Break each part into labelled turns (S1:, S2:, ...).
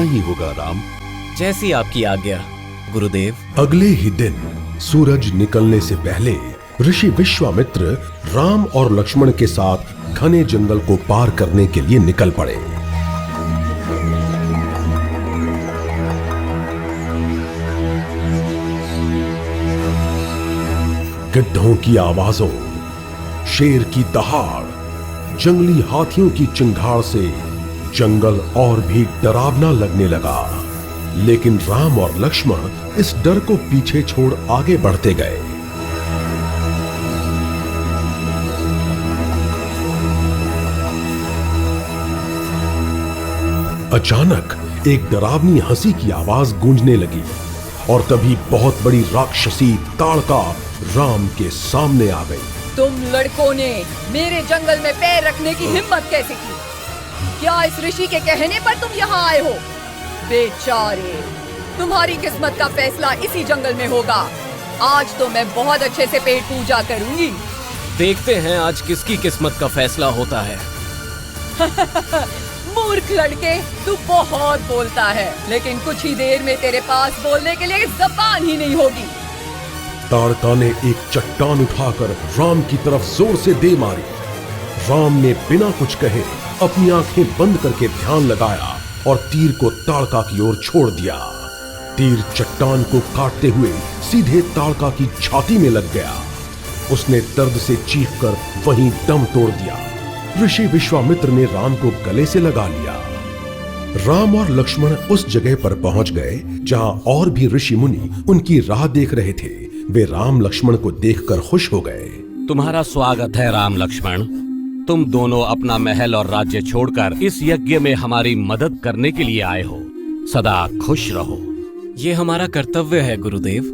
S1: ही होगा राम।
S2: जैसी आपकी आज्ञा गुरुदेव।
S3: अगले ही दिन सूरज निकलने से पहले ऋषि विश्वामित्र राम और लक्ष्मण के साथ घने जंगल को पार करने के लिए निकल पड़े। गिद्धों की आवाजों, शेर की दहाड़, जंगली हाथियों की चिंगाड़ से जंगल और भी डरावना लगने लगा। लेकिन राम और लक्ष्मण इस डर को पीछे छोड़ आगे बढ़ते गए। अचानक एक डरावनी हंसी की आवाज गूंजने लगी और तभी बहुत बड़ी राक्षसी ताड़का राम के सामने आ गई।
S4: तुम लड़कों ने मेरे जंगल में पैर रखने की हिम्मत कैसे की? क्या इस ऋषि के कहने पर तुम यहाँ आए हो? बेचारे, तुम्हारी किस्मत का फैसला इसी जंगल में होगा। आज तो मैं बहुत अच्छे से पेट पूजा करूंगी।
S2: देखते हैं आज किसकी किस्मत का फैसला होता है।
S4: मूर्ख लड़के, तू बहुत बोलता है, लेकिन कुछ ही देर में तेरे पास बोलने के लिए ज़बान ही नहीं होगी।
S3: ताड़का ने एक चट्टान उठाकर राम की तरफ जोर से दे मारी। राम ने बिना कुछ कहे अपनी आंखें बंद करके ध्यान लगाया और तीर को ताड़का की ओर छोड़ दिया। तीर चट्टान को काटते हुए सीधे ताड़का की छाती में लग गया। उसने दर्द से चीखकर वहीं दम तोड़ दिया। ऋषि विश्वामित्र ने राम को गले से लगा लिया। राम और लक्ष्मण उस जगह पर पहुंच गए जहां और भी ऋषि मुनि उनकी राह देख रहे थे। वे राम लक्ष्मण को देखकर खुश हो गए।
S2: तुम्हारा स्वागत है राम लक्ष्मण। तुम दोनों अपना महल और राज्य छोड़कर इस यज्ञ में हमारी मदद करने के लिए आए हो। सदा खुश रहो। ये हमारा कर्तव्य है गुरुदेव।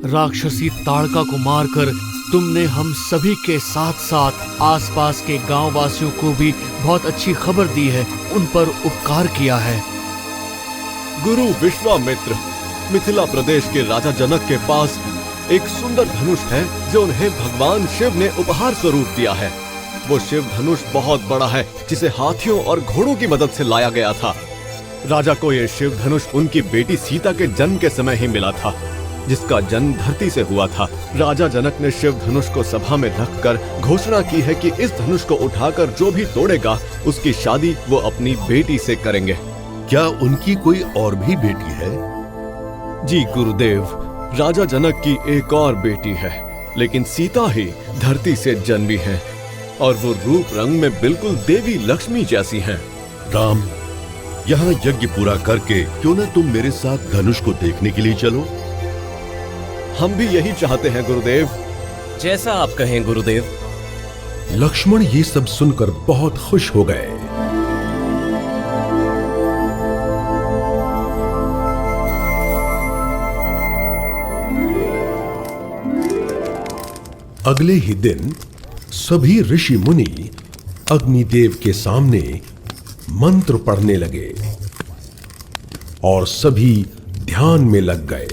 S5: राक्षसी ताड़का को मारकर तुमने हम सभी के साथ साथ आसपास के गांव वासियों को भी बहुत अच्छी खबर दी है, उन पर उपकार किया है।
S1: गुरु विश्वामित्र, मिथिला प्रदेश के राजा जनक के पास एक सुंदर धनुष है जो उन्हें भगवान शिव ने उपहार स्वरूप दिया है। वो शिव धनुष बहुत बड़ा है जिसे हाथियों और घोड़ों की मदद से लाया गया था। राजा को ये शिव धनुष उनकी बेटी सीता के जन्म के समय ही मिला था, जिसका जन्म धरती से हुआ था। राजा जनक ने शिव धनुष को सभा में रखकर घोषणा की है कि इस धनुष को उठाकर जो भी तोड़ेगा उसकी शादी वो अपनी बेटी से करेंगे।
S6: क्या उनकी कोई और भी बेटी है?
S1: जी गुरुदेव, राजा जनक की एक और बेटी है, लेकिन सीता ही धरती से जन्मी है और वो रूप रंग में बिल्कुल देवी लक्ष्मी जैसी हैं।
S6: राम, यहाँ यज्ञ पूरा करके क्यों न तुम मेरे साथ धनुष को देखने के लिए चलो?
S1: हम भी यही चाहते हैं गुरुदेव।
S2: जैसा आप कहें गुरुदेव।
S3: लक्ष्मण ये सब सुनकर बहुत खुश हो गए। अगले ही दिन सभी ऋषि मुनि अग्निदेव के सामने मंत्र पढ़ने लगे और सभी ध्यान में लग गए।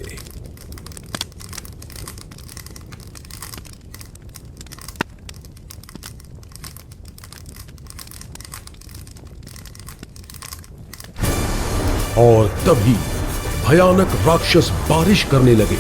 S3: और तभी भयानक राक्षस बारिश करने लगे।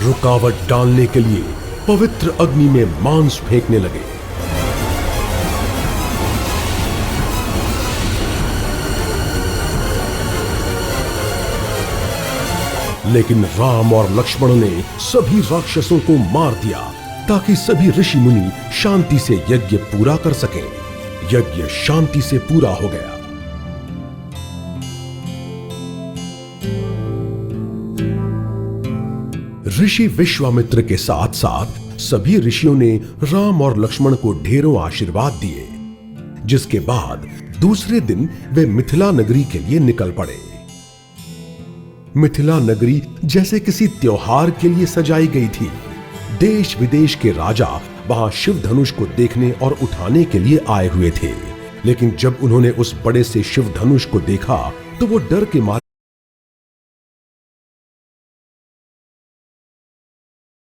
S3: रुकावट डालने के लिए पवित्र अग्नि में मांस फेंकने लगे। लेकिन राम और लक्ष्मण ने सभी राक्षसों को मार दिया ताकि सभी ऋषि मुनि शांति से यज्ञ पूरा कर सकें। यज्ञ शांति से पूरा हो गया। ऋषि विश्वामित्र के साथ साथ सभी ऋषियों ने राम और लक्ष्मण को ढेरों आशीर्वाद दिए, जिसके बाद दूसरे दिन वे मिथिला नगरी के लिए निकल पड़े। मिथिला नगरी जैसे किसी त्योहार के लिए सजाई गई थी। देश विदेश के राजा वहां शिव धनुष को देखने और उठाने के लिए आए हुए थे। लेकिन जब उन्होंने उस बड़े से शिव धनुष को देखा तो वो डर के मारे